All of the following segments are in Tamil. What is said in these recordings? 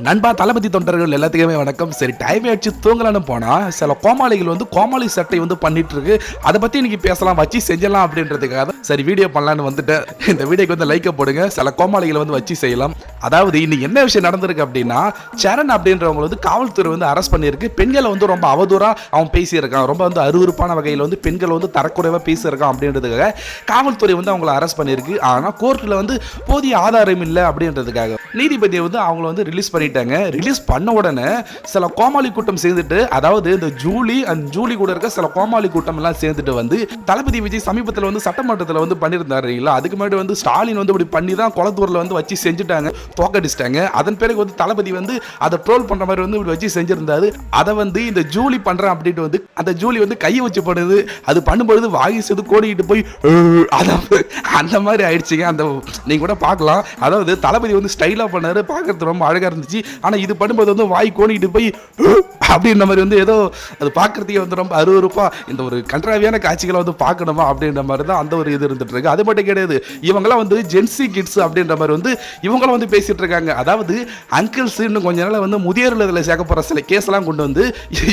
நண்பா தளபதி தொண்டர்கள் எல்லாத்துக்குமே வணக்கம். சரி, டைம் ஆயிடுச்சு தூங்கலான்னு போனா சில கோமாளிகள் வந்து கோமாளி சட்டை வந்து பண்ணிட்டு இருக்கு. அதை பத்தி இன்னைக்கு பேசலாம், வச்சு செஞ்சலாம் அப்படின்றதுக்காக சரி வீடியோ பண்ணலான்னு வந்துட்டேன். இந்த வீடியோக்கு வந்து லைக்க போடுங்க. சில கோமாளிகளை வந்து வச்சு செய்யலாம். அதாவது இன்னைக்கு என்ன விஷயம் நடந்திருக்கு அப்படின்னா, சரண் அப்படின்றவங்க வந்து காவல்துறை வந்து அரெஸ்ட் பண்ணியிருக்கு. பெண்களை வந்து ரொம்ப அவதூறா அவன் பேசியிருக்கான், ரொம்ப வந்து அருவருப்பான வகையில் வந்து பெண்களை வந்து தரக்குறைவா பேசியிருக்கான் அப்படின்றதுக்காக காவல்துறை வந்து அவங்களை அரெஸ்ட் பண்ணியிருக்கு. ஆனால் கோர்ட்டில் வந்து போதிய ஆதாரம் இல்லை அப்படின்றதுக்காக நீதிபதியை வந்து அவங்கள வந்து ரிலீஸ் பண்ணிட்டாங்க. ரிலீஸ் பண்ண உடனே சில கோமாளி கூட்டம் சேர்ந்துட்டு, அதாவது இந்த ஜூலி கூட இருக்க சில கோமாளி கூட்டம் எல்லாம் சேர்ந்துட்டு வந்து தளபதி விஜய் சமீபத்தில் வந்து சட்டமன்றத்தில் வந்து பண்ணியிருந்தாரு இல்ல, அதுக்கு முன்னாடி வந்து ஸ்டாலின் வந்து இப்படி பண்ணி தான் குளத்தூரில் வந்து வச்சு செஞ்சுட்டாங்க, தோக்கடிச்சிட்டாங்க. அதன் பிறகு வந்து தளபதி வந்து அதை ட்ரோல் பண்ற மாதிரி வந்து இப்படி வச்சு செஞ்சிருந்தாரு. அதை வந்து இந்த ஜூலி பண்றேன் அப்படின்ட்டு வந்து அந்த ஜூலி வந்து கையை வச்சு பண்ணுது. அது பண்ணும்பொழுது வாகி சேர்ந்து கோடிக்கிட்டு போய் அந்த மாதிரி ஆயிடுச்சுங்க. அந்த நீங்க கூட பார்க்கலாம். அதாவது தளபதி வந்து ஸ்டைலா பண்ணாரு, பார்க்கறது ரொம்ப அழகா இருந்துச்சு. ஆனா இது பண்ணும்போது வந்து வாய் கோணிக்கிட்டு போய் அப்படின்ற மாதிரி வந்து ஏதோ அது பார்க்கறதுக்கே வந்து ரொம்ப அருவருப்பா, இந்த ஒரு கன்றாவியான காட்சிகளை வந்து பார்க்கணுமா அப்படின்ற மாதிரி தான் அந்த ஒரு இது இருந்துட்டு இருக்கு. அது மட்டும் கிடையாது, இவங்கெல்லாம் வந்து ஜென்சி கிட்ஸ் அப்படின்ற மாதிரி வந்து இவங்களும் வந்து பேசிட்டு இருக்காங்க. அதாவது அங்கிள்ஸ் இன்னும் கொஞ்ச நாள் வந்து முதியோர் இல்லத்தில் சேர்க்க போற சில கேஸ் எல்லாம் கொண்டு வந்து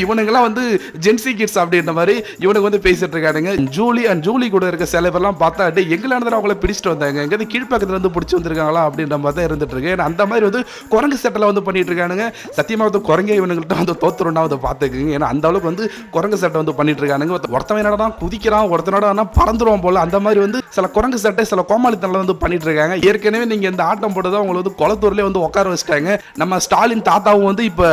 இவனுங்கெல்லாம் வந்து ஜென்சி கிட்ஸ் அப்படின்ற மாதிரி இவனுக்கு வந்து பேசிட்டு இருக்காங்க. ஜூலி கூட இருக்க சில பேர்லாம் பார்த்தா எங்கெல்லாம் அவங்கள பிடிச்சிட்டு வந்தாங்க, எங்கேயாவது கீழ்ப்பக்கத்துல வந்து பிடிச்சி வந்திருக்காங்களா அப்படின்ற மாதிரி தான் இருந்துட்டு இருக்கு. அந்த மாதிரி வந்து குரங்கு செட்டில் வந்து பண்ணிட்டு இருக்கானுங்க. சத்தியமா வந்து குரங்கை இவனுங்கள்ட்ட வந்து தோத்துருன்னா வந்து பார்த்துக்குங்க. ஏன்னா அந்த அளவுக்கு வந்து குரங்கு சட்டை வந்து பண்ணிட்டு இருக்கானுங்க. ஒருத்தவன் என்னடா குதிக்கிறான், ஒருத்தனோட பறந்துருவான் போல, அந்த மாதிரி வந்து சில குரங்கு சட்டை சில கோமாளித்தனம் வந்து பண்ணிட்டு இருக்காங்க. ஏற்கனவே நீங்க இந்த ஆட்டம் போட்டுதான் உங்களை வந்து குளத்தூர்லேயே வந்து உட்கார வச்சுட்டாங்க. நம்ம ஸ்டாலின் தாத்தாவும் வந்து இப்ப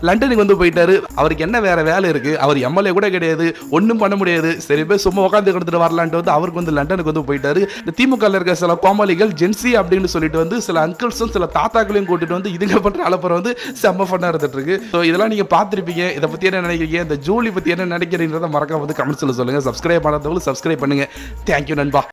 லண்டனுக்கு வந்து போயிட்டாரு. அவருக்கு என்ன வேற வேலை இருக்கு? அவர் எம்எல்ஏ கூட கிடையாது, ஒன்றும் பண்ண முடியாது. சரி பேர் சும்மா உட்காந்து கொடுத்துட்டு வரலான்ட்டு வந்து அவருக்கு வந்து லண்டனுக்கு வந்து போயிட்டாரு. இந்த திமுக இருக்க சில கோமாளிகள் ஜென்சி அப்படின்னு சொல்லிட்டு வந்து சில அங்கிள்ஸும் சில தாத்தாக்களையும் கூட்டிட்டு வந்து இதுங்க பண்ற அலப்பறம் வந்து செம்ம ஃபன்னா இருந்துட்டு இருக்கு. ஸோ இதெல்லாம் நீங்க பார்த்துருப்பீங்க. இதை பத்தி என்ன நினைக்கிறீங்க, இந்த ஜூலி பத்தி என்ன நினைக்கிறீங்கிறத மறக்காம வந்து கமெண்ட்ஸ்ல சொல்லுங்க. சப்ஸ்கிரைப் பண்ணாதவங்களும் சப்ஸ்கிரைப் பண்ணுங்க. தேங்க்யூ நண்பா.